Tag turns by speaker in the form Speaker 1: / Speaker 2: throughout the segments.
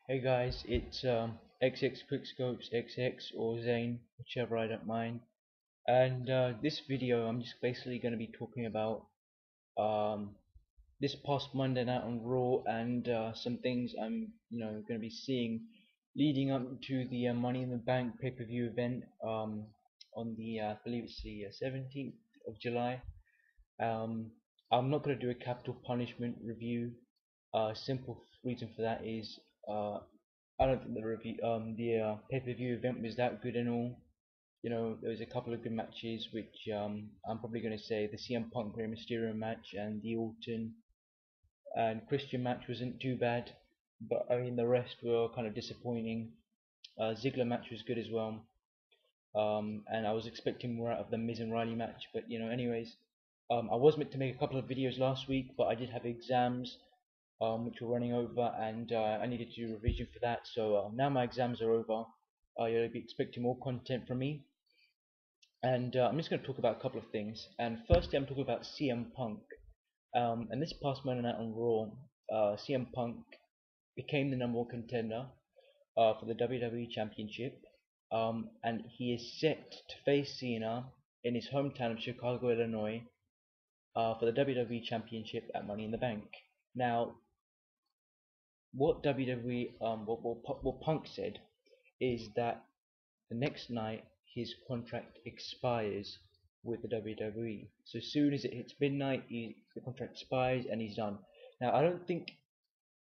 Speaker 1: Hey guys, it's XX Quickscopes XX or Zane, whichever, I don't mind. And this video, I'm just basically going to be talking about um, this past Monday night on Raw and some things I'm, going to be seeing leading up to the Money in the Bank pay-per-view event on the, I believe it's the 17th of July. Um, I'm not going to do a capital punishment review. Simple reason for that is uh, I don't think the pay-per-view event was that good and all. There was a couple of good matches, which I'm probably going to say the CM Punk Rey Mysterio match and the Orton and Christian match wasn't too bad, but I mean the rest were kind of disappointing. Ziggler match was good as well, and I was expecting more out of the Miz and Riley match, but anyways, I was meant to make a couple of videos last week, but I did have exams which were running over, and I needed to do revision for that. So now my exams are over. You'll be expecting more content from me, and I'm just going to talk about a couple of things. And firstly, I'm talking about CM Punk. And this past Monday night on Raw, CM Punk became the number one contender for the WWE Championship, and he is set to face Cena in his hometown of Chicago, Illinois, for the WWE Championship at Money in the Bank. Now, what WWE, what Punk said is that the next night his contract expires with the WWE. So as soon as it hits midnight, the contract expires and he's done. Now I don't think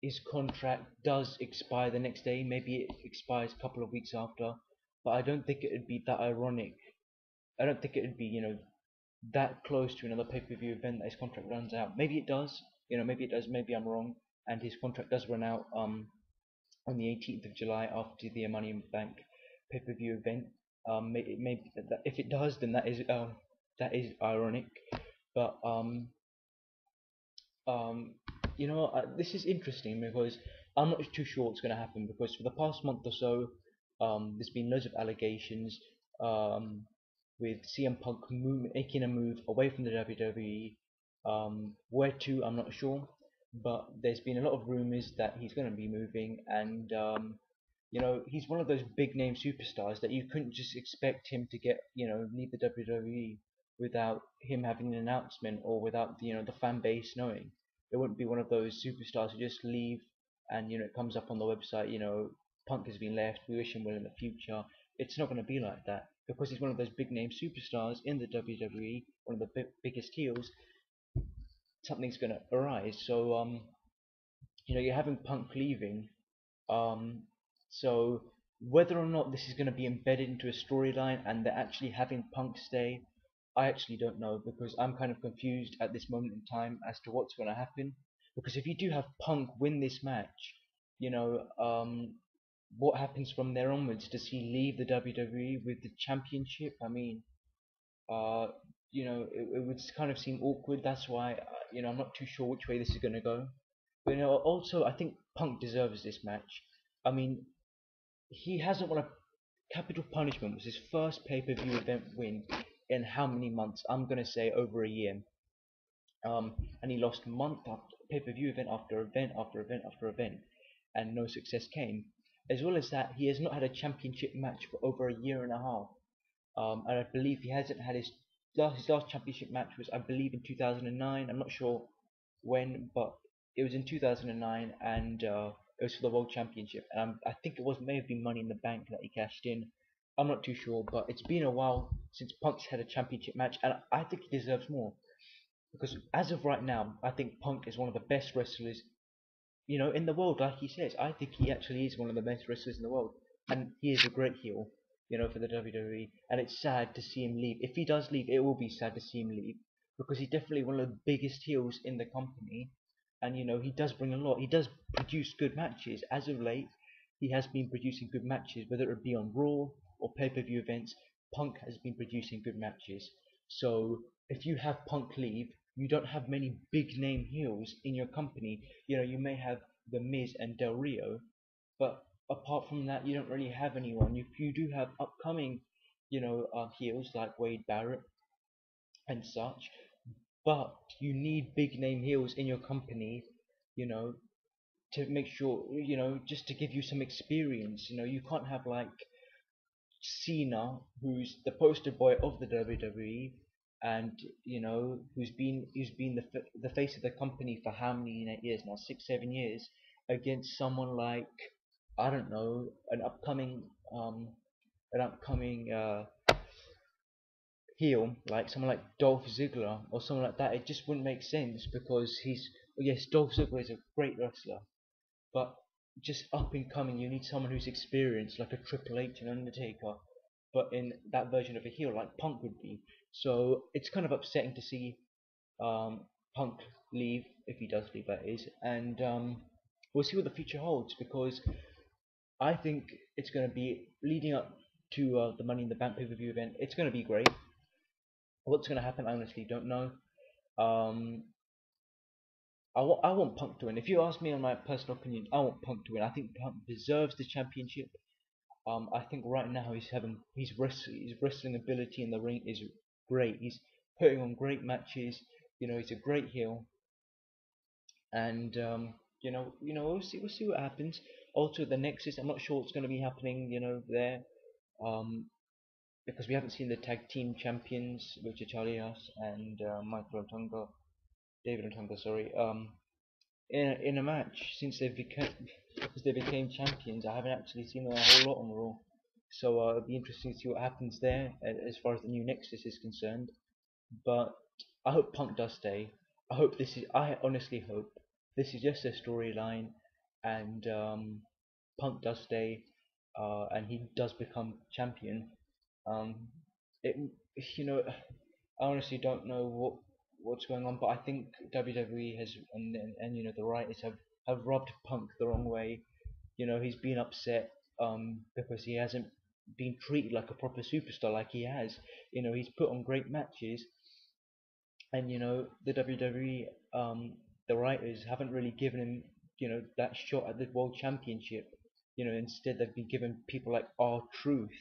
Speaker 1: his contract does expire the next day. Maybe it expires a couple of weeks after, but I don't think it would be that ironic. I don't think it would be that close to another pay-per-view event that his contract runs out. Maybe it does. Maybe it does. Maybe I'm wrong, and his contract does run out on the 18th of July after the Money in the Bank pay-per-view event. It may be that if it does, then that is ironic. But um, this is interesting because I'm not too sure what's going to happen because for the past month or so, there's been loads of allegations um, with CM Punk making a move away from the WWE. Where to, I'm not sure, but there's been a lot of rumors that he's going to be moving, and he's one of those big name superstars that you couldn't just expect him to get, leave the WWE without him having an announcement or without the fan base knowing. It wouldn't be one of those superstars who just leave and it comes up on the website, Punk has been left, we wish him well in the future. It's not going to be like that because he's one of those big name superstars in the WWE, one of the biggest heels. Something's going to arise. So you're having Punk leaving. Um, so whether or not this is going to be embedded into a storyline and they're actually having Punk stay, I actually don't know because I'm kind of confused at this moment in time as to what's going to happen. Because if you do have Punk win this match, you know, um, what happens from there onwards? Does he leave the WWE with the championship? I mean, uh, it would kind of seem awkward. That's why, I'm not too sure which way this is going to go. But also I think Punk deserves this match. I mean, he hasn't won a capital punishment. Was his first pay-per-view event win in how many months? I'm gonna say over a year. And he lost month after pay-per-view event after event after event after event, and no success came. As well as that, he has not had a championship match for over a year and a half. And I believe he hasn't had his last championship match was I believe in 2009. I'm not sure when, but it was in 2009, and it was for the World Championship. And I think it was may have been Money in the Bank that he cashed in. I'm not too sure, but it's been a while since Punk's had a championship match, and I think he deserves more because as of right now, I think Punk is one of the best wrestlers in the world. Like he says, I think he actually is one of the best wrestlers in the world, and he is a great heel, for the WWE. And it's sad to see him leave. If he does leave, it will be sad to see him leave because he's definitely one of the biggest heels in the company, and he does bring a lot. He does produce good matches. As of late, he has been producing good matches, whether it be on Raw or pay-per-view events. Punk has been producing good matches. So if you have Punk leave, you don't have many big name heels in your company. You may have the Miz and Del Rio, but apart from that, you don't really have anyone. You do have upcoming, heels like Wade Barrett and such, but you need big name heels in your company, you know, to make sure, just to give you some experience. You can't have like Cena, who's the poster boy of the WWE, and who's been the face of the company for how many years now? 6, 7 years, against someone like, I don't know, an upcoming heel, like someone like Dolph Ziggler or someone like that. It just wouldn't make sense because yes, Dolph Ziggler is a great wrestler, but just up and coming, you need someone who's experienced, like a Triple H and Undertaker, but in that version of a heel, like Punk would be. So it's kind of upsetting to see Punk leave, if he does leave, that is, and we'll see what the future holds, because I think it's going to be leading up to the Money in the Bank pay-per-view event. It's going to be great. What's going to happen, I honestly don't know. Um, I want Punk to win. If you ask me on my personal opinion, I want Punk to win. I think Punk deserves the championship. I think right now his wrestling ability in the ring is great. He's putting on great matches. He's a great heel, and we'll see what happens. Also, the Nexus, I'm not sure what's going to be happening. There, um, because we haven't seen the tag team champions, which are Charlie Haas and Michael Otunga, David Otunga, sorry. In a match since they became champions. I haven't actually seen them a whole lot on Raw, so it'll be interesting to see what happens there as far as the new Nexus is concerned. But I hope Punk does stay. I honestly hope this is just a storyline, and Punk does stay, and he does become champion. Um, it, you know, I honestly don't know what's going on, but I think WWE has and the writers have rubbed Punk the wrong way. He's been upset because he hasn't been treated like a proper superstar like he has. He's put on great matches, and the WWE, the writers haven't really given him that shot at the World Championship. Instead they've been given people like R-Truth.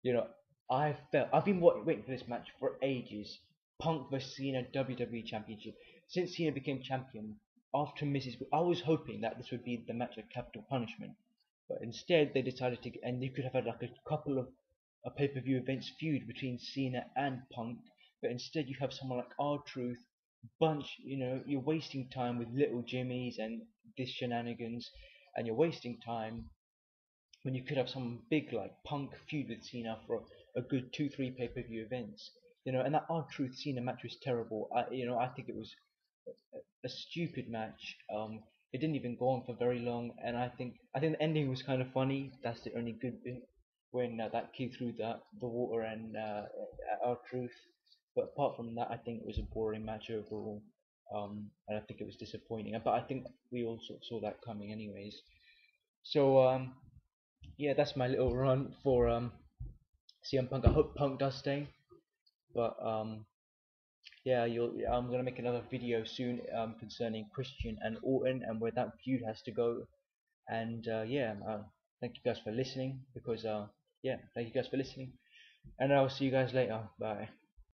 Speaker 1: you know, I've been waiting for this match for ages. Punk vs Cena WWE Championship. Since Cena became champion after Mrs. I was hoping that this would be the match of Capital Punishment, but instead they decided to, and you could have had like a couple of a pay-per-view events feud between Cena and Punk, but instead you have someone like R-Truth. You're wasting time with little Jimmys and this shenanigans, and you're wasting time when you could have some big like Punk feud with Cena for a good 2, 3 pay-per-view events. And that R-Truth Cena match was terrible. I think it was a stupid match. It didn't even go on for very long, and I think the ending was kind of funny. That's the only good bit when that kid threw the water and R-Truth. But apart from that, I think it was a boring match overall. And I think it was disappointing. But I think we all sort of saw that coming, anyways. So yeah, that's my little run for CM Punk. I hope Punk does stay, but yeah, I'm gonna make another video soon concerning Christian and Orton and where that feud has to go. And yeah, thank you guys for listening. Because yeah, thank you guys for listening, and I'll see you guys later. Bye.